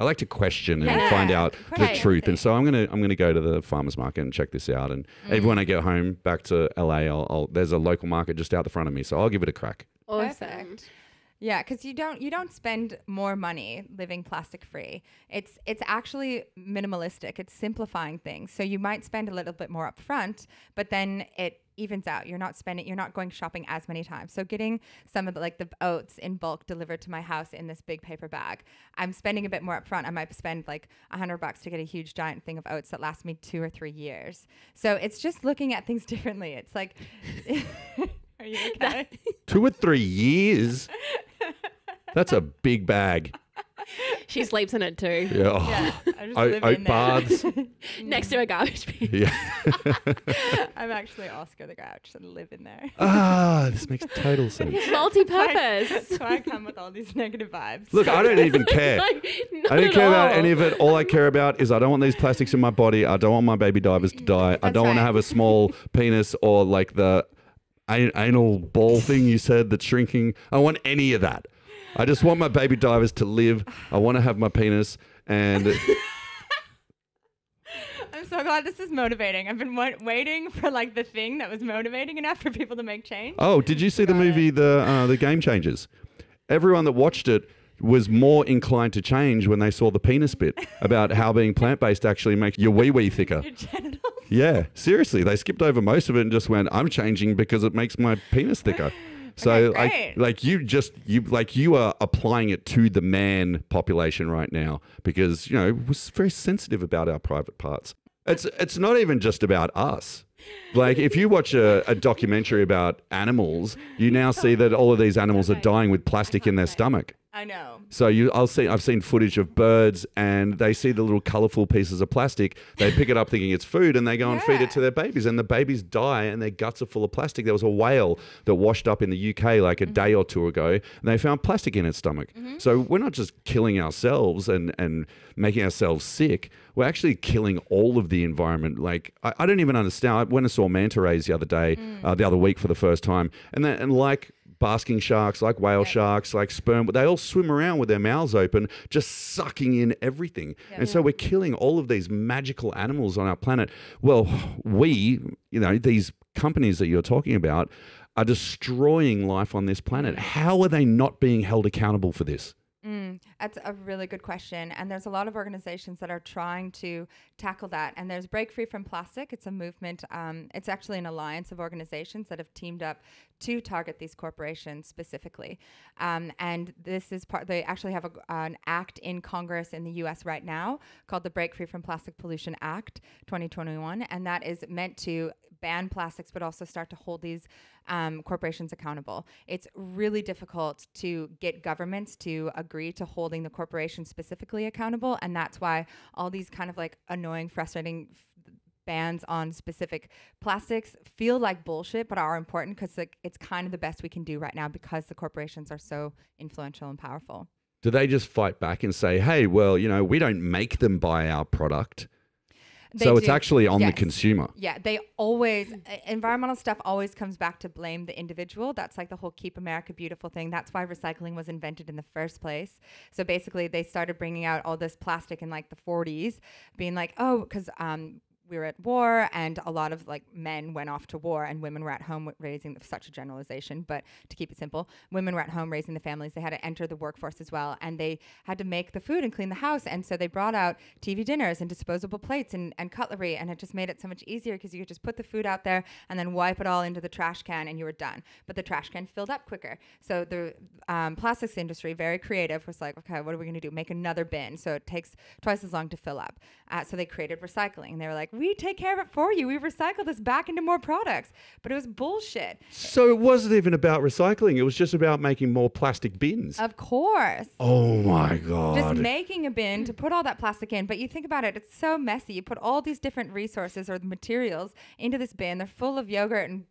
like to question and find out the truth. And so I'm going to go to the farmers market and check this out. And even when I get home back to LA, there's a local market just out the front of me, so I'll give it a crack. Awesome. Perfect. Yeah, because you don't spend more money living plastic free. It's actually minimalistic. It's simplifying things. So you might spend a little bit more up front, but then it evens out. You're not going shopping as many times. So getting some of the oats in bulk delivered to my house in this big paper bag, I'm spending a bit more up front. I might spend like $100 to get a huge giant thing of oats that lasts me 2 or 3 years. So it's just looking at things differently. It's like, are you okay? 2 or 3 years? That's a big bag. She sleeps in it too. Yeah. Yeah, I just live Oat in baths. Next to a garbage bin. Yeah. I'm actually Oscar the Grouch and live in there. This makes total sense. Multi-purpose. That's why I come with all these negative vibes. Look, I don't even care. Like, I don't care about any of it. All I care about is I don't want these plastics in my body. I don't want my baby divers to die. I don't want to have a small penis or like the anal ball thing you said that's shrinking. I don't want any of that. I just want my baby divers to live. I want to have my penis and... I'm so glad this is motivating. I've been waiting for like the thing that was motivating enough for people to make change. Oh, did you see the movie The Game Changers? Everyone that watched it was more inclined to change when they saw the penis bit about how being plant-based actually makes your wee-wee thicker. Your genitals. Yeah, seriously. They skipped over most of it and just went, I'm changing because it makes my penis thicker. So you are applying it to the man population right now because, we're very sensitive about our private parts. It's not even just about us. Like if you watch a documentary about animals, you now see that all of these animals are dying with plastic in their stomach. I know. So I've seen footage of birds and they see the little colourful pieces of plastic. They pick it up thinking it's food and they go and feed it to their babies and the babies die and their guts are full of plastic. There was a whale that washed up in the UK like a day or two ago and they found plastic in its stomach. So we're not just killing ourselves and making ourselves sick. We're actually killing all of the environment. Like I don't even understand. I went and saw manta rays the other week for the first time and like basking sharks, like whale sharks, like sperm. They all swim around with their mouths open, just sucking in everything. And so we're killing all of these magical animals on our planet. Well, these companies that you're talking about are destroying life on this planet. How are they not being held accountable for this? That's a really good question. And there's a lot of organizations that are trying to tackle that. And there's Break Free from Plastic. It's a movement. It's actually an alliance of organizations that have teamed up to target these corporations specifically. And this is they actually have an act in Congress in the US right now called the Break Free from Plastic Pollution Act 2021. And that is meant to ban plastics, but also start to hold these corporations accountable. It's really difficult to get governments to agree to holding the corporation specifically accountable. And that's why all these kind of like annoying, frustrating bans on specific plastics feel like bullshit, but are important because it's kind of the best we can do right now because the corporations are so influential and powerful. Do they just fight back and say, hey, well, we don't make them buy our product? It's actually on the consumer. Yeah, they always, environmental stuff always comes back to blame the individual. That's like the whole Keep America Beautiful thing. That's why recycling was invented in the first place. So basically they started bringing out all this plastic in like the 40s, being like, oh, because we were at war and a lot of like men went off to war and women were at home raising such a generalization, but to keep it simple, women were at home raising the families. They had to enter the workforce as well. And they had to make the food and clean the house. And so they brought out TV dinners and disposable plates and cutlery. And it just made it so much easier because you could just put the food out there and then wipe it all into the trash can and you were done. But the trash can filled up quicker. So the plastics industry, very creative, was like, okay, what are we going to do? Make another bin. So it takes twice as long to fill up. So they created recycling. They were like, we take care of it for you. We recycle this back into more products. But it was bullshit. So it wasn't even about recycling. It was just about making more plastic bins. Of course. Oh my God. Just making a bin to put all that plastic in. But you think about it, it's so messy. You put all these different resources or the materials into this bin. They're full of yogurt and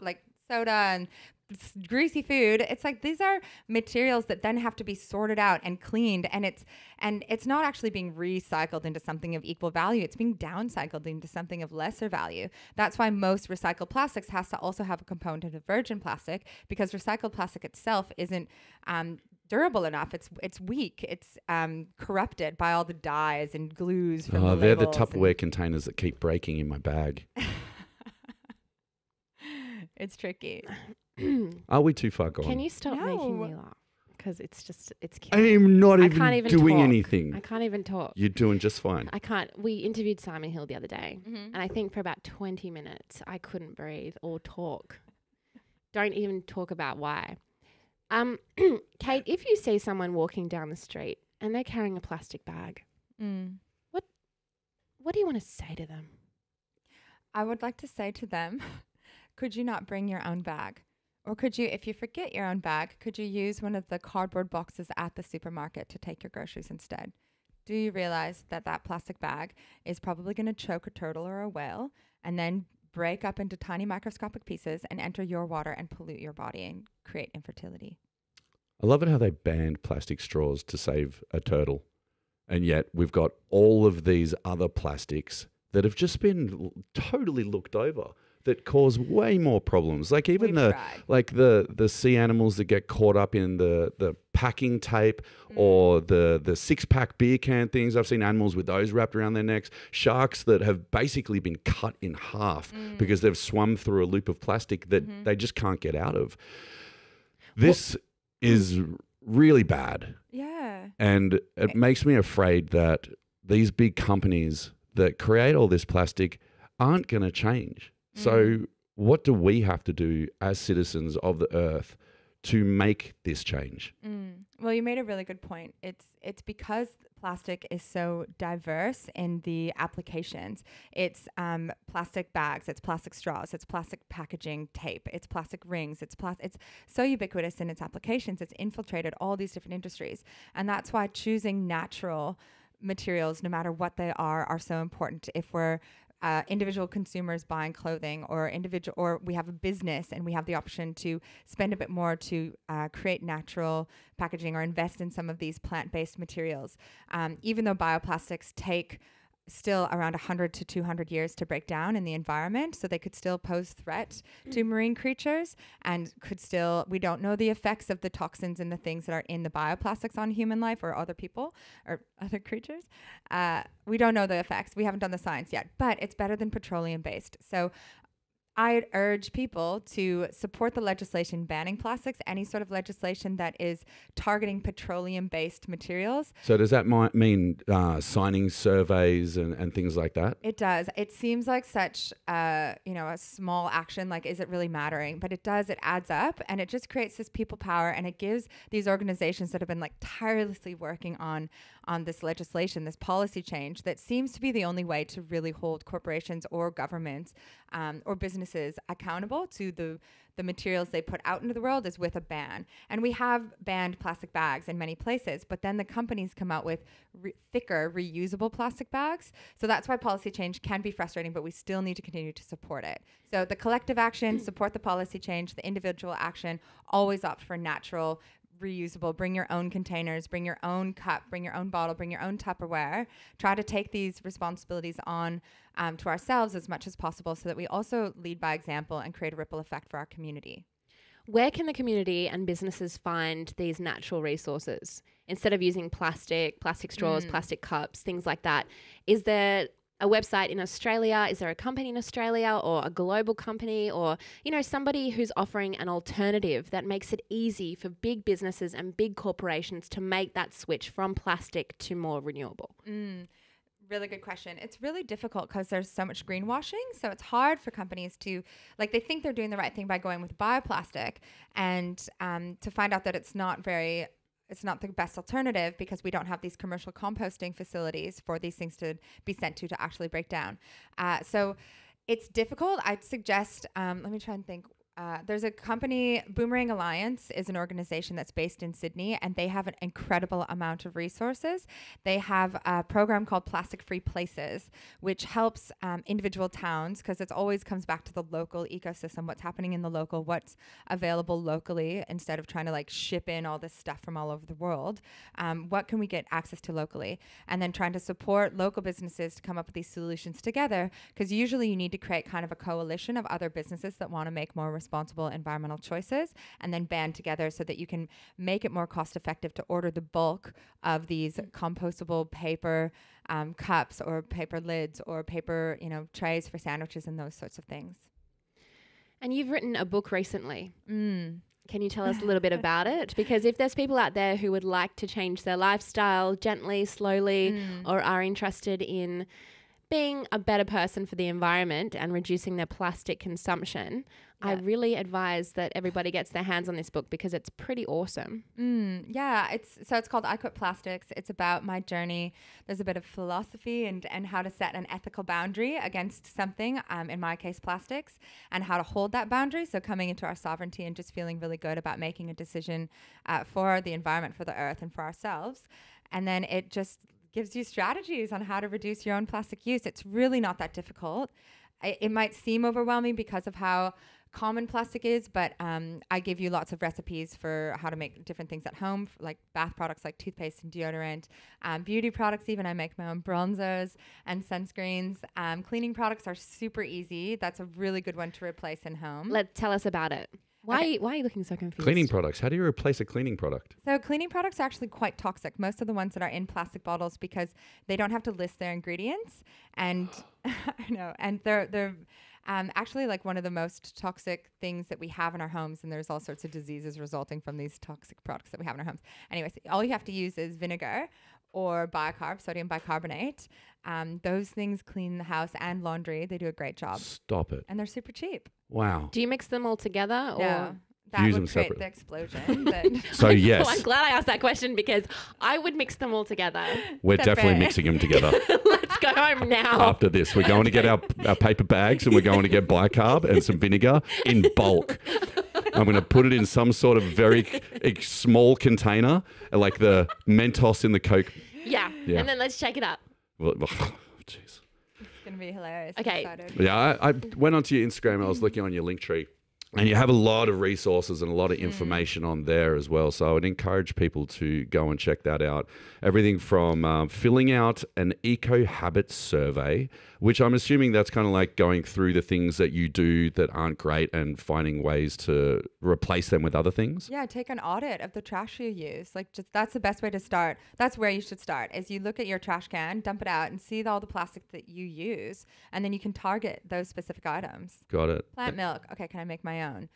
like soda and greasy food. It's like these are materials that then have to be sorted out and cleaned, and it's not actually being recycled into something of equal value. It's being downcycled into something of lesser value. That's why most recycled plastics has to also have a component of virgin plastic, because recycled plastic itself isn't durable enough. It's weak. It's corrupted by all the dyes and glues from the they're the labels Tupperware containers that keep breaking in my bag. It's tricky. Are we too far gone? Can you stop No. making me laugh? Because it's I'm not I can't even even doing talk. anything. I can't even talk. You're doing just fine. I can't. We interviewed Simon Hill the other day, Mm-hmm. and I think for about 20 minutes I couldn't breathe or talk. Don't even talk about why. Kate, if you see someone walking down the street and they're carrying a plastic bag, what do you want to say to them? I would like to say to them, could you not bring your own bag? Or could you, if you forget your own bag, could you use one of the cardboard boxes at the supermarket to take your groceries instead? Do you realize that that plastic bag is probably going to choke a turtle or a whale and then break up into tiny microscopic pieces and enter your water and pollute your body and create infertility? I love it how they banned plastic straws to save a turtle. And yet we've got all of these other plastics that have just been totally looked over, that cause way more problems. Like even the sea animals that get caught up in the packing tape or the 6-pack beer can things. I've seen animals with those wrapped around their necks. Sharks that have basically been cut in half because they've swum through a loop of plastic that they just can't get out of. This is really bad. Yeah. And it makes me afraid that these big companies that create all this plastic aren't going to change. So what do we have to do as citizens of the earth to make this change? Well, you made a really good point. It's because plastic is so diverse in the applications. It's plastic bags, it's plastic straws, it's plastic packaging tape, it's plastic rings, it's so ubiquitous in its applications. It's infiltrated all these different industries. And that's why choosing natural materials, no matter what they are so important. If we're individual consumers buying clothing, or we have a business and we have the option to spend a bit more to create natural packaging or invest in some of these plant-based materials. Even though bioplastics take still around 100 to 200 years to break down in the environment. So they could still pose threat to marine creatures and we don't know the effects of the toxins and the things that are in the bioplastics on human life or other people or other creatures. We don't know the effects. We haven't done the science yet, but it's better than petroleum based. So I'd urge people to support the legislation banning plastics, any sort of legislation that is targeting petroleum-based materials. So does that mean signing surveys and things like that? It does. It seems like such, a small action, like, is it really mattering? But it does. It adds up, and it just creates this people power, and it gives these organizations that have been like tirelessly working on this legislation, this policy change that seems to be the only way to really hold corporations or governments or businesses accountable to the materials they put out into the world is with a ban. And we have banned plastic bags in many places, but then the companies come out with thicker reusable plastic bags. So that's why policy change can be frustrating, but we still need to continue to support it. So the collective action, support the policy change, the individual action, always opt for natural, reusable. Bring your own containers, bring your own cup, bring your own bottle, bring your own Tupperware. Try to take these responsibilities on to ourselves as much as possible so that we also lead by example and create a ripple effect for our community. Where can the community and businesses find these natural resources instead of using plastic straws, plastic cups, things like that? Is there a website in Australia? Is there a company in Australia or a global company or, somebody who's offering an alternative that makes it easy for big businesses and big corporations to make that switch from plastic to more renewable? Really good question. It's really difficult because there's so much greenwashing. So it's hard for companies to, they think they're doing the right thing by going with bioplastic and to find out that it's not the best alternative because we don't have these commercial composting facilities for these things to be sent to actually break down. So it's difficult. I'd suggest, let me try and think. There's a company, Boomerang Alliance is an organization that's based in Sydney, and they have an incredible amount of resources. They have a program called Plastic Free Places, which helps individual towns, because it always comes back to the local ecosystem, what's happening in the local, what's available locally, instead of trying to ship in all this stuff from all over the world. What can we get access to locally? And then trying to support local businesses to come up with these solutions together, because usually you need to create kind of a coalition of other businesses that want to make more responsible environmental choices and then band together so that you can make it more cost effective to order the bulk of these compostable paper cups or paper lids or paper trays for sandwiches and those sorts of things. And you've written a book recently. Can you tell us a little bit about it? Because if there's people out there who would like to change their lifestyle gently, slowly, or are interested in being a better person for the environment and reducing their plastic consumption, I really advise that everybody gets their hands on this book because it's pretty awesome. It's called I Quit Plastics. It's about my journey. There's a bit of philosophy and how to set an ethical boundary against something, in my case plastics, and how to hold that boundary. So coming into our sovereignty and just feeling really good about making a decision for the environment, for the earth, and for ourselves. And then it just gives you strategies on how to reduce your own plastic use. It's really not that difficult. It might seem overwhelming because of how common plastic is, but I give you lots of recipes for how to make different things at home, like bath products like toothpaste and deodorant, beauty products even. I make my own bronzers and sunscreens. Cleaning products are super easy. That's a really good one to replace in home. Tell us about it. Why are you looking so confused? Cleaning products. How do you replace a cleaning product? So cleaning products are actually quite toxic. Most of the ones that are in plastic bottles, because they don't have to list their ingredients. And I know, and they're actually one of the most toxic things that we have in our homes, and there's all sorts of diseases resulting from these toxic products that we have in our homes. Anyways, all you have to use is vinegar or bicarb, sodium bicarbonate. Those things clean the house and laundry. They do a great job. Stop it. And they're super cheap. Wow. Do you mix them all together? Or No. That Use would them create separately. the explosion. So yes, I'm glad I asked that question because I would mix them all together. we're Separate. definitely mixing them together. Let's go home now. After this, we're going to get our paper bags and we're going to get bicarb and some vinegar in bulk. I'm going to put it in some sort of very small container, like the Mentos in the Coke. Yeah. And then let's shake it up. Well, jeez. It's going to be hilarious. Okay. I'm excited. Yeah, I went onto your Instagram and I was looking on your link tree. And you have a lot of resources and a lot of information on there as well. So I would encourage people to go and check that out. Everything from filling out an eco-habit survey, which I'm assuming that's kind of like going through the things that you do that aren't great and finding ways to replace them with other things. Yeah, take an audit of the trash you use. Like, just that's the best way to start. That's where you should start. Is you look at your trash can, dump it out, and see all the plastic that you use, and then you can target those specific items. Got it. Plant milk. Okay, can I make my own?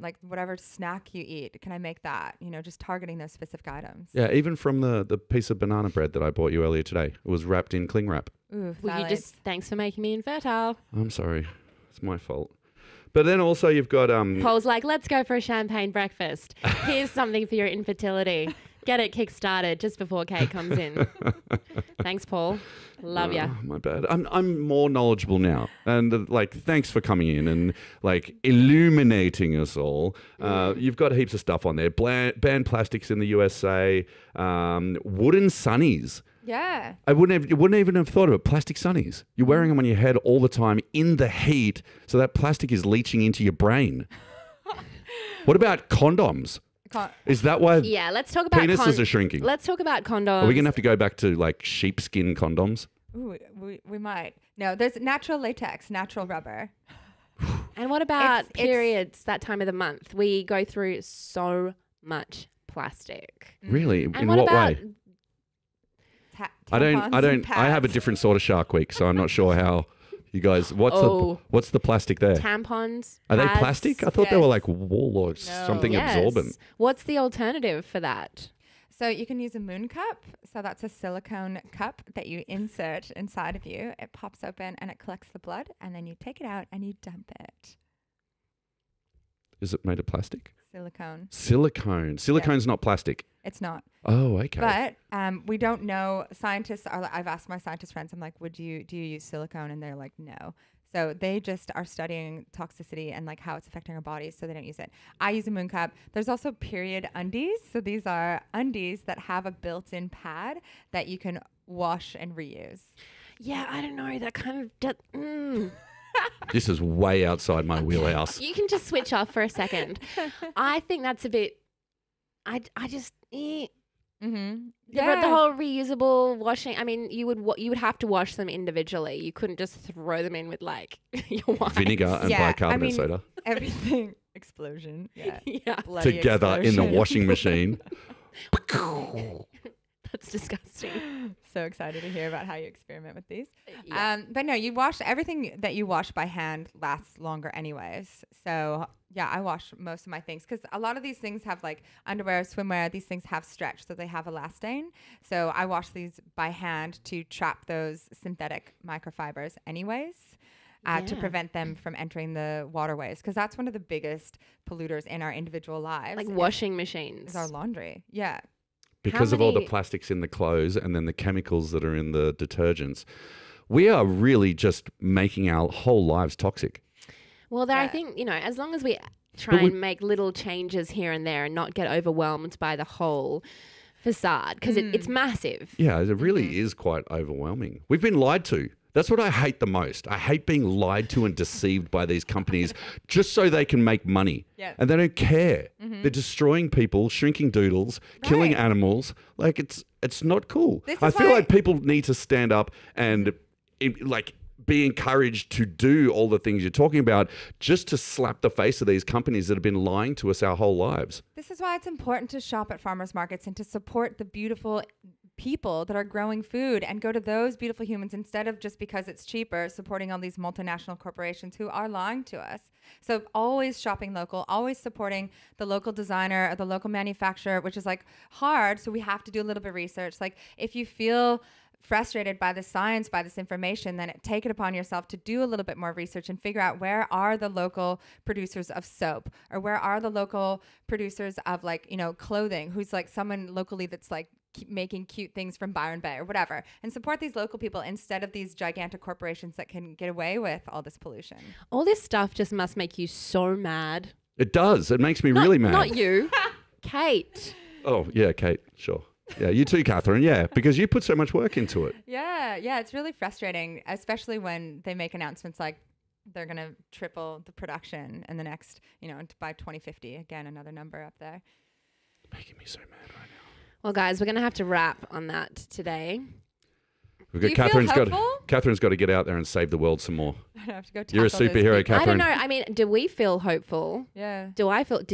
Like whatever snack you eat, can I make that? You know, just targeting those specific items. Yeah, even from the piece of banana bread that I bought you earlier today. It was wrapped in cling wrap. Ooh, Well, thanks for making me infertile. I'm sorry. It's my fault. But then also you've got... Paul's like, let's go for a champagne breakfast. Here's something for your infertility. Get it kick-started just before Kate comes in. Thanks, Paul. Love ya. My bad. I'm more knowledgeable now, and thanks for coming in and illuminating us all. You've got heaps of stuff on there. Ban plastics in the USA. Wooden sunnies. Yeah. You wouldn't even have thought of it. Plastic sunnies. You're wearing them on your head all the time in the heat, so that plastic is leaching into your brain. What about condoms? Is that why Yeah, let's talk about penises are shrinking? Let's talk about condoms. Are we going to have to go back to sheepskin condoms? Ooh, we might. No, there's natural latex, natural rubber. And what about It's- periods that time of the month? We go through so much plastic. Really? And In what what about way? I Tampons don't. and I have a pads. different sort of Shark Week, so I'm not sure how you guys. What's the plastic there? tampons? Are they pads? plastic? I thought they were Yes. like wool or something Yes. absorbent. What's the alternative for that? So you can use a moon cup. So that's a silicone cup that you insert inside of you. It pops open and it collects the blood, and then you take it out and you dump it. Is it made of plastic? Silicone. Silicone. Silicone's not plastic. It's not. Oh, okay. But we don't know. Scientists are. I've asked my scientist friends. I'm like, do you use silicone? And they're like, no. So they just are studying toxicity and how it's affecting our bodies, so they don't use it. I use a moon cup. There's also period undies. So these are undies that have a built-in pad that you can wash and reuse. Yeah, I don't know. That kind of This is way outside my wheelhouse. You can just switch off for a second. I think that's a bit. I just. Mm-hmm. But the whole reusable washing. I mean, you would have to wash them individually. You couldn't just throw them in with your wine. Vinegar and bicarbonate soda Everything explosion. Yeah. Yeah, Bloody together in the explosion. washing machine. that's disgusting. So excited to hear about how you experiment with these. Yeah. But no, you wash everything that you wash by hand lasts longer anyways. So yeah, I wash most of my things because a lot of these things have underwear, swimwear. These things have stretch, so they have elastane. So I wash these by hand to trap those synthetic microfibers anyways. To Yeah. prevent them from entering the waterways, because that's one of the biggest polluters in our individual lives. Like washing machines. is our laundry. Yeah. Because of all the many- plastics in the clothes and then the chemicals that are in the detergents, we are really just making our whole lives toxic. Well, I Yeah. think, as long as we try and make little changes here and there and not get overwhelmed by the whole facade, because it's massive. Yeah, it really is quite overwhelming. We've been lied to. That's what I hate the most. I hate being lied to and deceived by these companies just so they can make money. Yeah. And they don't care. They're destroying people, shrinking doodles, killing Right. animals. It's not cool. This I is feel why- like people need to stand up and be encouraged to do all the things you're talking about just to slap the face of these companies that have been lying to us our whole lives. This is why it's important to shop at farmers markets and to support the beautiful people that are growing food and go to those beautiful humans instead of just because it's cheaper supporting all these multinational corporations who are lying to us. So always shopping local, always supporting the local designer or the local manufacturer, which is hard. So we have to do a little bit of research. If you feel frustrated by the science, by this information, then take it upon yourself to do a little bit more research and figure out where are the local producers of soap, or where are the local producers of clothing, who's someone locally that's making cute things from Byron Bay or whatever, and support these local people instead of these gigantic corporations that can get away with all this pollution. All this stuff just must make you so mad. It does. It makes me really mad. Not you, Kate. Oh, yeah, Kate, sure. Yeah, you too, Catherine. Yeah, because you put so much work into it. Yeah, it's really frustrating, especially when they make announcements like they're going to triple the production in the next, by 2050. Again, another number up there. Making me so mad right now. Well, guys, we're going to have to wrap on that today. We've got Catherine's got to get out there and save the world some more. I have to go. You're a superhero, Catherine. I don't know. I mean, do we feel hopeful? Yeah. Do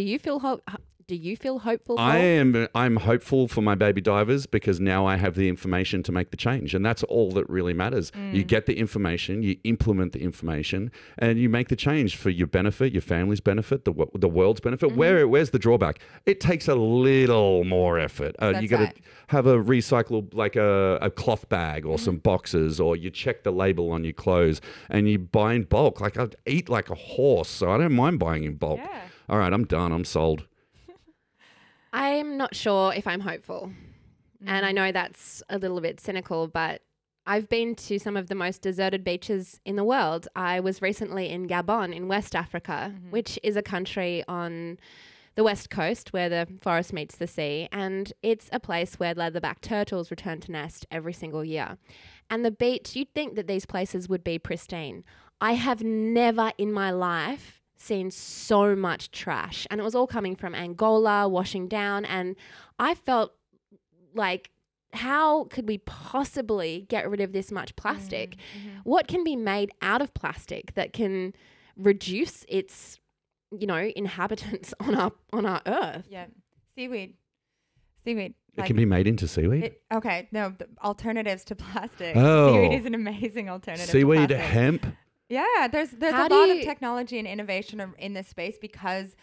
you feel Do you feel hopeful? Paul? I'm hopeful for my baby divers because now I have the information to make the change, and that's all that really matters. You get the information, you implement the information, and you make the change for your benefit, your family's benefit, the world's benefit. Where's the drawback? It takes a little more effort. You got to have a recyclable, like a cloth bag or some boxes, or you check the label on your clothes, and you buy in bulk. Like I eat like a horse, so I don't mind buying in bulk. Yeah. All right, I'm done. I'm sold. I'm not sure if I'm hopeful. And I know that's a little bit cynical, but I've been to some of the most deserted beaches in the world. I was recently in Gabon in West Africa, which is a country on the west coast where the forest meets the sea. And it's a place where leatherback turtles return to nest every single year. And the beach, you'd think that these places would be pristine. I have never in my life seen so much trash, and it was all coming from Angola, washing down, and I felt like, how could we possibly get rid of this much plastic? What can be made out of plastic that can reduce its, inhabitants on our earth? Yeah, seaweed. It can be made into seaweed? The alternatives to plastic. Oh. Seaweed is an amazing alternative Seaweed, to plastic. hemp? Yeah, there's a lot of technology and innovation in this space because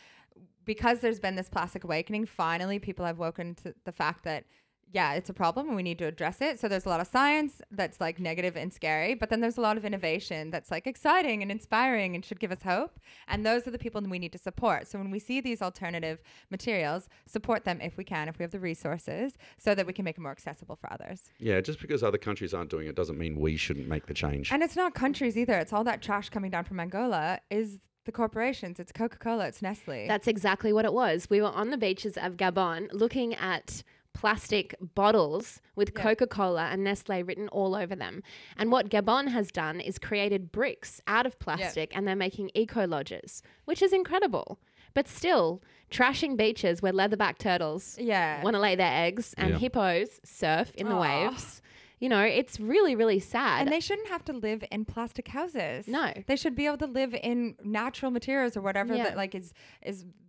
there's been this plastic awakening. Finally, people have woken to the fact that, yeah, it's a problem and we need to address it. So there's a lot of science that's like negative and scary, but then there's a lot of innovation that's like exciting and inspiring and should give us hope. And those are the people that we need to support. So when we see these alternative materials, support them if we can, if we have the resources, so that we can make it more accessible for others. Yeah, just because other countries aren't doing it doesn't mean we shouldn't make the change. And it's not countries either. It's all that trash coming down from Angola is the corporations. It's Coca-Cola, it's Nestle. That's exactly what it was. We were on the beaches of Gabon looking at plastic bottles with Coca-Cola and Nestle written all over them. And what Gabon has done is created bricks out of plastic and they're making eco-lodges, which is incredible. But still, trashing beaches where leatherback turtles want to lay their eggs and hippos surf in the waves. It's really, really sad. And they shouldn't have to live in plastic houses. No. They should be able to live in natural materials or whatever that like is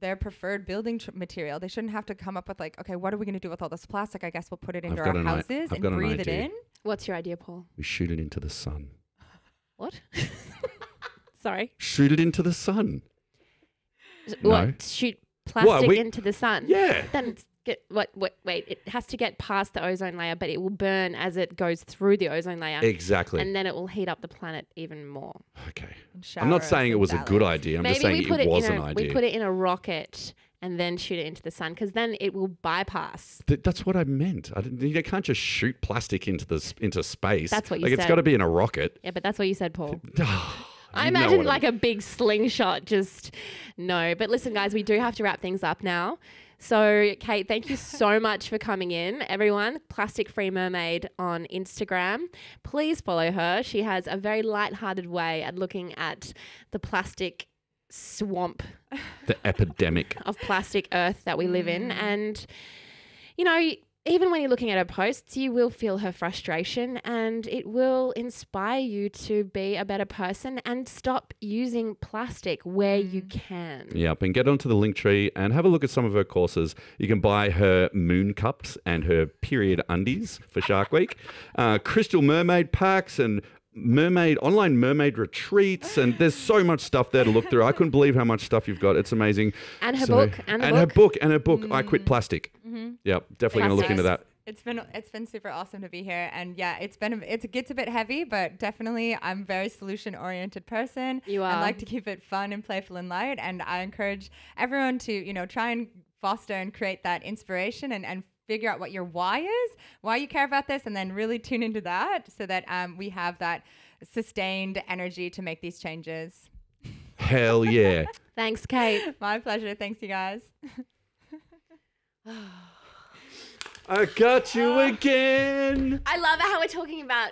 their preferred building material. They shouldn't have to come up with like, okay, what are we going to do with all this plastic? I guess we'll put it into our houses and breathe it in. What's your idea, Paul? We shoot it into the sun. What? Sorry? Shoot it into the sun. What? No. Shoot plastic into the sun? Yeah. Then it's wait, it has to get past the ozone layer, but it will burn as it goes through the ozone layer. Exactly. And then it will heat up the planet even more. Okay. I'm not saying it was a good idea. I'm just saying it was an idea. We put it in a rocket and then shoot it into the sun because then it will bypass. That's what I meant. You can't just shoot plastic into space. That's what you said. It's got to be in a rocket. Yeah, but that's what you said, Paul. I imagine like a big slingshot, no. But listen, guys, we do have to wrap things up now. So, Kate, thank you so much for coming in. Everyone, Plastic Free Mermaid on Instagram. Please follow her. She has a very lighthearted way at looking at the plastic swamp. The epidemic of plastic earth that we live in. And, even when you're looking at her posts, you will feel her frustration and it will inspire you to be a better person and stop using plastic where you can. Yep, and get onto the link tree and have a look at some of her courses. You can buy her moon cups and her period undies for Shark Week, crystal mermaid packs and online mermaid retreats, and there's so much stuff there to look through. I couldn't believe how much stuff you've got. It's amazing. And her book. Her book. I Quit Plastic. Yep, definitely going to look into that. It's been super awesome to be here, and it gets a bit heavy, but definitely I'm a very solution oriented person. You are. I like to keep it fun and playful and light, and I encourage everyone to try and foster and create that inspiration and figure out what your why is, why you care about this, and then really tune into that so that we have that sustained energy to make these changes. Hell yeah. Thanks, Kate. My pleasure. Thanks, you guys. I got you again. I love how we're talking about